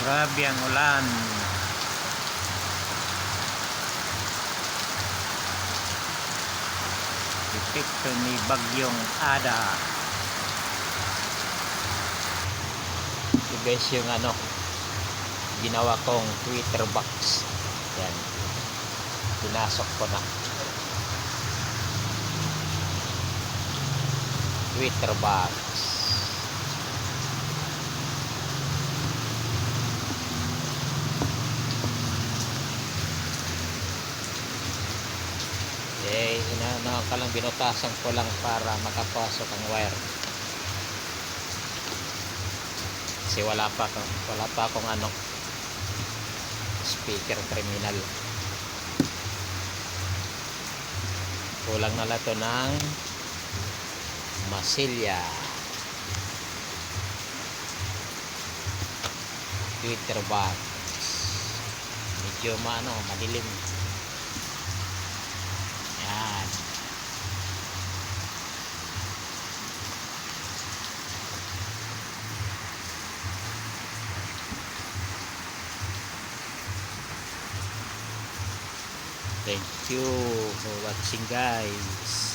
Grabe ang ulan. Epekto ni Bagyong Ada. Ito guys yung ginawa kong Twitter box. Yan. Pinasok ko na. Twitter box. Kalang binutasan ko lang para makapasok ang wire. Kasi wala pa akong speaker terminal. Kulang na lang ito ng masilya. Twitter box. Medyo madilim. Yan. Thank you for watching guys.